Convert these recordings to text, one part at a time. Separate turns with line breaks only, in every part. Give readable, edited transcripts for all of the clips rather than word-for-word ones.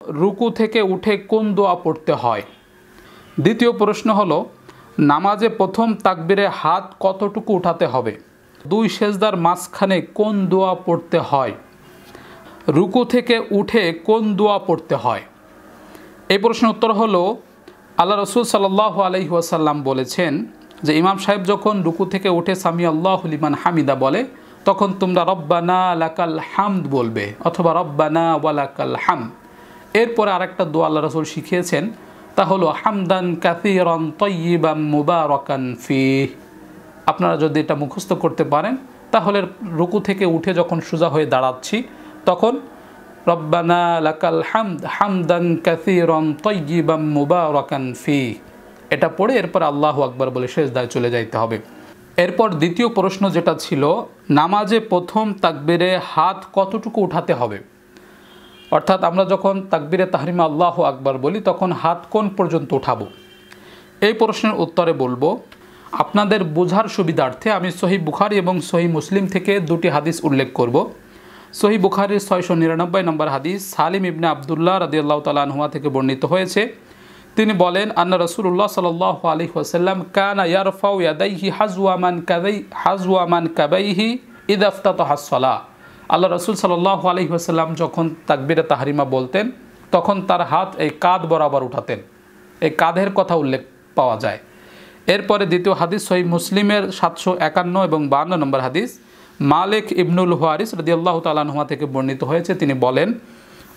রুকু থেকে উঠে কোন দোয়া পড়তে হয়? দ্বিতীয় প্রশ্ন হলো, নামাজে প্রথম তাকবীরে হাত কতটুকু উঠাতে হবে? দুই সেজদার মাঝখানে কোন দোয়া পড়তে হয়? রুকু থেকে উঠে কোন দোয়া পড়তে হয়? এই প্রশ্নের উত্তর হলো, আল্লাহ রসুল সাল্লাল্লাহু আলাইহি ওয়াসাল্লাম বলেছেন যে ইমাম সাহেব যখন রুকু থেকে উঠে সামি আল্লাহু লিমান হামিদা বলে, তখন তোমরা রব্বানা লাকাল হামদ বলবে অথবা রব্বানা ওয়ালাকাল হামদ। এরপরে আরেকটা দোয়া আল্লাহ রসুল শিখিয়েছেন, তা হলো হামদান কাসীরান তাইয়িবান মুবারাকান ফীহ। আপনারা যদি এটা মুখস্থ করতে পারেন তাহলে রুকু থেকে উঠে যখন সোজা হয়ে দাঁড়াচ্ছি তখন রব্বানা লাকাল হামদ হামদান কাসীরান তাইয়িবান মুবারাকান ফীহ এটা পড়ে এরপর আল্লাহু আকবার বলে সিজদায় চলে যাইতে হবে। এরপর দ্বিতীয় প্রশ্ন যেটা ছিল, নামাজে প্রথম তাকবীরে হাত কতটুকু উঠাতে হবে? অর্থাৎ আমরা যখন তাকবীরে তাহরিমা আল্লাহু আকবার বলি তখন হাত কোন পর্যন্ত উঠাবো? এই প্রশ্নের উত্তরে বলবো, আপনাদের বোঝার সুবিধার্থে আমি সহিহ বুখারী এবং সহিহ মুসলিম থেকে দুটি হাদিস উল্লেখ করব। সহিহ বুখারীর 699 নম্বর হাদিস সালিম ইবনে আবদুল্লাহ রাদিয়াল্লাহু তাআলা আনহুমা থেকে বর্ণিত হয়েছে। তিনি বলেন, আন্না রাসূলুল্লাহ সাল্লাল্লাহু আলাইহি ওয়াসাল্লাম কানা ইয়ারফাউ ইয়াদাইহি হাজওয়া মান কাবাইহি ইযা ইফতাতাহা আস-সালাহ। আল্লাহ রসুল সাল্লাল্লাহু আলাইহি ওয়াসাল্লাম যখন তাকবীরে তাহরিমা বলতেন তখন তার হাত এই কাঁধ বরাবর উঠাতেন। এই কাঁধের কথা উল্লেখ পাওয়া যায়। এরপরে দ্বিতীয় হাদিস সহিহ মুসলিমের 751 এবং 52 নম্বর হাদিস মালিক ইবনুল হুয়ারিস রাদিয়াল্লাহু তাআলা আনহু থেকে বর্ণিত হয়েছে। তিনি বলেন,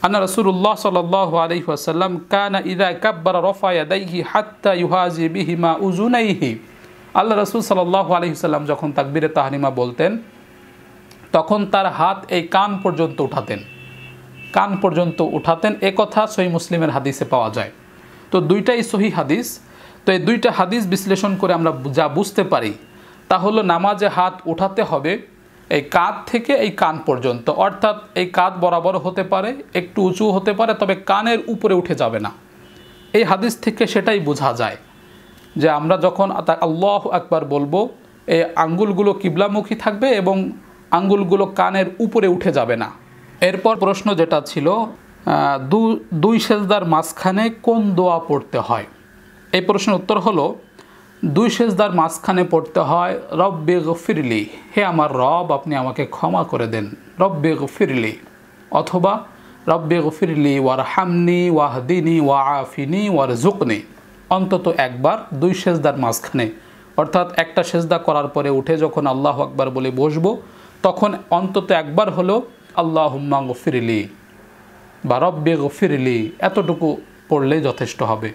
আন্না রাসূলুল্লাহ সাল্লাল্লাহু আলাইহি ওয়াসাল্লাম কানা ইযা কাব্বারা রাফা ইয়াদাইহি হাত্তা ইউহাজি বিহিমা উযুনাইহি। আল্লাহ রাসূল সাল্লাল্লাহু আলাইহি ওয়াসাল্লাম যখন তাকবীরে তাহরিমা বলতেন তখন তার হাত এই কান পর্যন্ত উঠাতেন। এ কথা সহিহ মুসলিমের হাদিসে পাওয়া যায়। তো দুইটাই সহিহ হাদিস। তো এই দুইটা হাদিস বিশ্লেষণ করে আমরা যা বুঝতে পারি তা হলো নামাজে হাত উঠাতে হবে এই কাঁধ থেকে এই কান পর্যন্ত, অর্থাৎ এই কাঁধ বরাবর হতে পারে, একটু উঁচু হতে পারে, তবে কানের উপরে উঠে যাবে না। এই হাদিস থেকে সেটাই বোঝা যায় যে আমরা যখন আল্লাহু আকবার বলবো এই আঙ্গুলগুলো কিবলামুখী থাকবে এবং আঙ্গুলগুলো কানের উপরে উঠে যাবে না। এরপর প্রশ্ন যেটা ছিল, দুই সেজদার মাঝখানে কোন দোয়া পড়তে হয়? এই প্রশ্নের উত্তর হলো, দুই সেজদার মাঝখানে পড়তে হয় রব্বি গফিরলি, হে আমার রব আপনি আমাকে ক্ষমা করে দেন, রব্বি গফিরলি, অথবা রব্বি গফিরলি ওয়ারহামনি ওয়াহদিনি ওয়াআফিনি ওয়ারজুকনি। অন্তত একবার দুই সেজদার মাঝখানে, অর্থাৎ একটা সেজদা করার পরে উঠে যখন আল্লাহু আকবার বলে বসবো তখন অন্তত একবার হলো আল্লাহুম্মা গফিরলি বা রব্বি গফিরলি এতটুকু পড়লেই যথেষ্ট হবে।